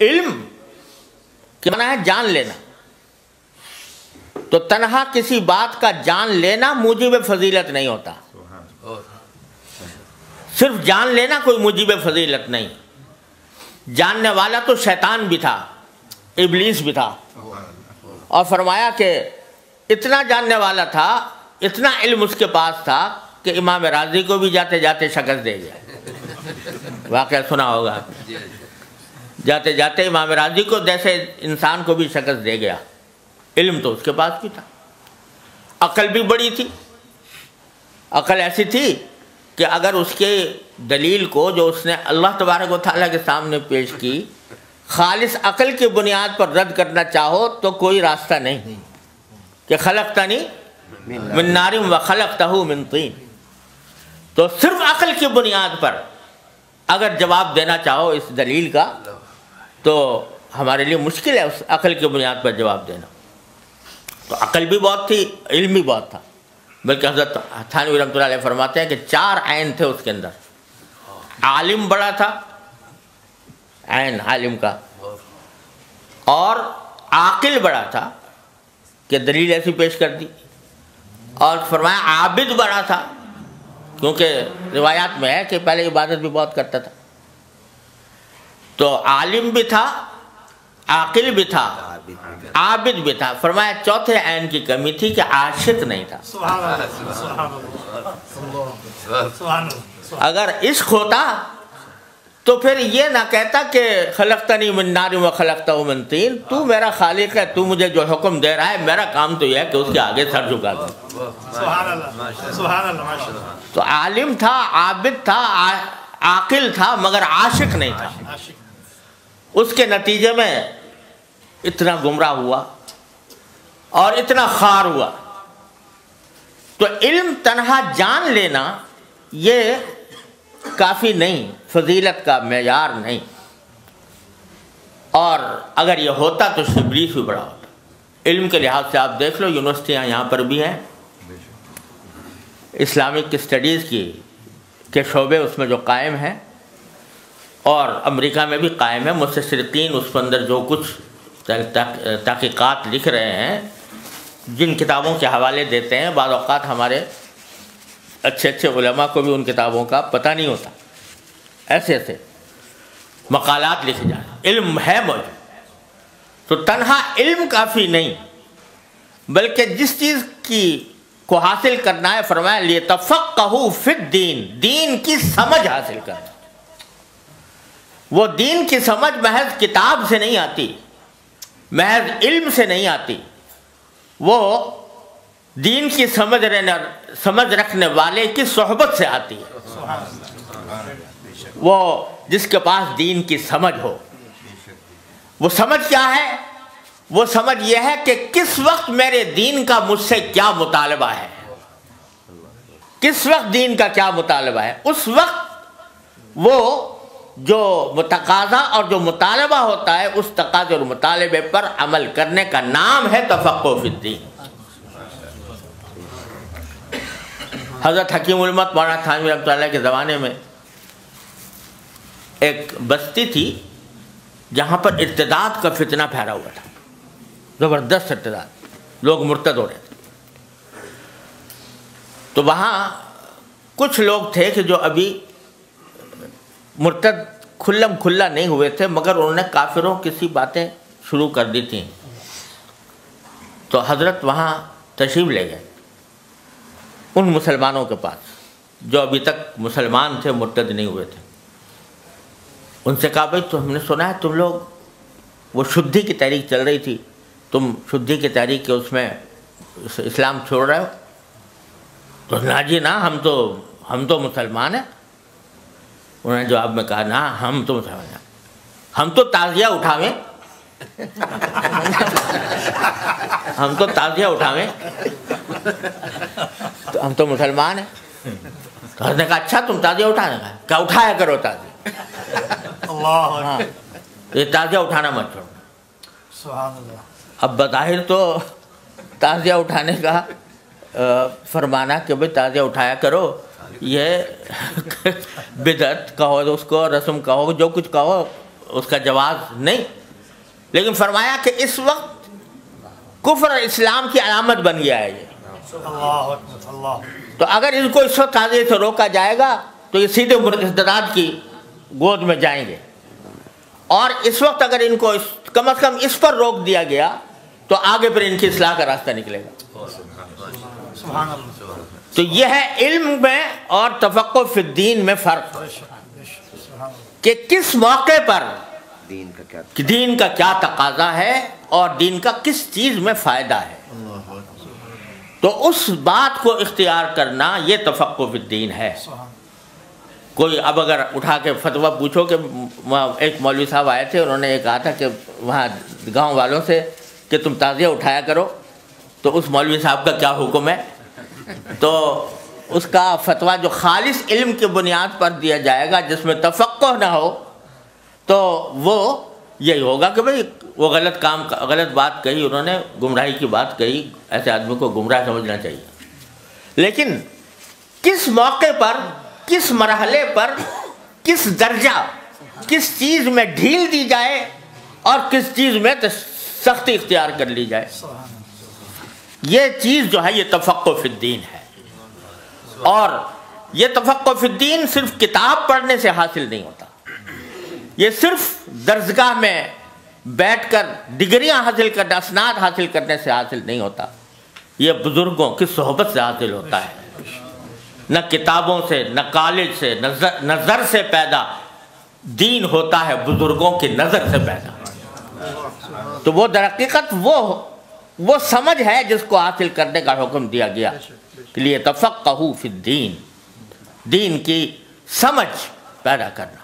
علم کیا معنی ہے؟ جان لینا. تو تنہا کسی بات کا جان لینا موجب فضیلت نہیں ہوتا. صرف جان لینا کوئی موجب فضیلت نہیں. جاننے والا تو شیطان بھی تھا، ابلیس بھی تھا، اور فرمایا کہ اتنا جاننے والا تھا، اتنا علم اس کے پاس تھا کہ امام راضی کو بھی جاتے جاتے شکست دے گیا. واقعہ سنا ہوگا. جاتے جاتے امام راضی کو جیسے انسان کو بھی شکست دے گیا. علم تو اس کے پاس بھی تھا، عقل بھی بڑی تھی. عقل ایسی تھی کہ اگر اس کے دلیل کو جو اس نے اللہ تبارک و تعالیٰ کے سامنے پیش کی خالص عقل کی بنیاد پر رد کرنا چاہو تو کوئی راستہ نہیں کہ خلقتنی من نار و خلقتہ من طین. تو صرف عقل کی بنیاد پر اگر جواب دینا چاہو اس دلیل کا تو ہمارے لیے مشکل ہے اس عقل کی بنیاد پر جواب دینا. تو عقل بھی بہت تھی، علم بھی بہت تھا. بلکہ حضرت تھانوی رحمۃ اللہ علیہ فرماتے ہیں کہ 4 عین تھے اس کے اندر. عالم بڑا تھا، عین عالم کا، اور عاقل بڑا تھا کہ دلیل ایسی پیش کر دی، اور فرمایا عابد بڑا تھا کیونکہ روایات میں ہے کہ پہلے عبادت بھی بہت کرتا تھا. تو عالم بھی تھا، عاقل بھی تھا، عابد بھی تھا. فرمایا چوتھے عین کی کمی تھی کہ عاشق نہیں تھا. اگر عشق ہوتا تو پھر یہ نہ کہتا کہ خلقتنی من نار و خلقتہ من طین. تو میرا خالق ہے، تو مجھے جو حکم دے رہا ہے، میرا کام تو یہ ہے کہ اس کے آگے سر جھکا دوں. تو عالم تھا، عابد تھا، عاقل تھا، مگر عاشق نہیں تھا. اس کے نتیجے میں اتنا گمراہ ہوا اور اتنا خار ہوا. تو علم تنہا جان لینا یہ کافی نہیں، فضیلت کا معیار نہیں. اور اگر یہ ہوتا تو ابلیس بھی بڑا ہوتا. علم کے لحاظ سے آپ دیکھ لو، یونیورسٹیاں یہاں پر بھی ہیں، اسلامک اسٹڈیز کے شعبے اس میں جو قائم ہیں، اور امریکہ میں بھی قائم ہے. مستشرقین اس کے اندر جو کچھ تحقیقات لکھ رہے ہیں، جن کتابوں کے حوالے دیتے ہیں، بعض اوقات ہمارے اچھے اچھے علماء کو بھی ان کتابوں کا پتہ نہیں ہوتا. ایسے ایسے مقالات لکھے جائیں. علم ہے موجود. تو تنہا علم کافی نہیں، بلکہ جس چیز کو حاصل کرنا ہے، فرمایا لیتفقہوا فی الدین، دین کی سمجھ حاصل کرنا. وہ دین کی سمجھ محض کتاب سے نہیں آتی، محض علم سے نہیں آتی. وہ دین کی سمجھ رکھنے والے کی صحبت سے آتی ہے. وہ جس کے پاس دین کی سمجھ ہو. وہ سمجھ کیا ہے؟ وہ سمجھ یہ ہے کہ کس وقت میرے دین کا مجھ سے کیا مطالبہ ہے، کس وقت دین کا کیا مطالبہ ہے. اس وقت وہ جو تقاضا اور جو مطالبہ ہوتا ہے، اس تقاضے اور مطالبے پر عمل کرنے کا نام ہے تفقہ فی الدین. حضرت حکیم الامت مولانا تھانوی رحمۃ اللہ کے زمانے میں ایک بستی تھی جہاں پر ارتداد کا فتنہ پھیلا ہوا تھا، زبردست ارتداد، لوگ مرتد ہو رہے تھے. تو وہاں کچھ لوگ تھے کہ جو ابھی مرتد کھلم کھلا نہیں ہوئے تھے، مگر انہوں نے کافروں کی سی باتیں شروع کر دی تھیں. تو حضرت وہاں تشریف لے گئے ان مسلمانوں کے پاس جو ابھی تک مسلمان تھے، مرتد نہیں ہوئے تھے. ان سے کہا بھائی تو ہم نے سنا ہے تم لوگ، وہ شدھی کی تحریک چل رہی تھی، تم شدھی کی تحریک کے اس میں اسلام چھوڑ رہے ہو؟ تو نا جی نا، ہم تو مسلمان ہیں. انہوں نے جواب میں کہا نا، ہم تو مسلمان ہیں، ہم تو تعزیہ اٹھاویں، ہم تو تعزیہ اٹھاویں، تو ہم تو مسلمان ہیں. تو حضرت نے کہا اچھا تم تعزیہ اٹھانے کا، کیا اٹھایا کرو تعزیہ. ہاں، یہ تعزیہ اٹھانا مت چھوڑو. سبحان اللہ. اب بظاہر تو تعزیہ اٹھانے کا فرمانا کہ بھئی تعزیہ اٹھایا کرو، یہ بدعت کہو اس کو، رسم کہو، جو کچھ کہو، اس کا جواز نہیں، لیکن فرمایا کہ اس وقت کفر اور اسلام کی علامت بن گیا ہے یہ، تو اگر ان کو اس وقت تعزیے سے روکا جائے گا تو یہ سیدھے مرتدات کی گود میں جائیں گے، اور اس وقت اگر ان کو کم از کم اس پر روک دیا گیا تو آگے پھر ان کی اصلاح کا راستہ نکلے گا۔ تو یہ ہے علم میں اور تفقہ فی الدین میں فرق، کہ کس موقع پر دین کا کیا تقاضا ہے اور دین کا کس چیز میں فائدہ ہے، تو اس بات کو اختیار کرنا یہ تفقہ فی الدین ہے۔ کوئی اب اگر اٹھا کے فتویٰ پوچھو کہ ایک مولوی صاحب آئے تھے، انہوں نے یہ کہا تھا کہ وہاں گاؤں والوں سے کہ تم تعزیہ اٹھایا کرو، تو اس مولوی صاحب کا کیا حکم ہے؟ تو اس کا فتویٰ جو خالص علم کی بنیاد پر دیا جائے گا، جس میں تفقہ نہ ہو، تو وہ یہی ہوگا کہ بھئی وہ غلط بات کہی، انہوں نے گمراہی کی بات کہی، ایسے آدمی کو گمراہ سمجھنا چاہیے۔ لیکن کس موقع پر، کس مرحلے پر، کس درجہ، کس چیز میں ڈھیل دی جائے اور کس چیز میں سختی اختیار کر لی جائے، یہ چیز جو ہے یہ تفقہ فی الدین ہے۔ اور یہ تفقہ فی الدین صرف کتاب پڑھنے سے حاصل نہیں ہوتا، یہ صرف درسگاہ میں بیٹھ کر ڈگریاں حاصل کرنے، اسناد حاصل کرنے سے حاصل نہیں ہوتا، یہ بزرگوں کی صحبت سے حاصل ہوتا ہے۔ نہ کتابوں سے، نہ کالج سے، نظر سے پیدا دین ہوتا ہے، بزرگوں کی نظر سے پیدا۔ تو وہ در حقیقت وہ سمجھ ہے جس کو حاصل کرنے کا حکم دیا گیا، کہ لیے تفقہوا فی الدین، دین کی سمجھ پیدا کرنا۔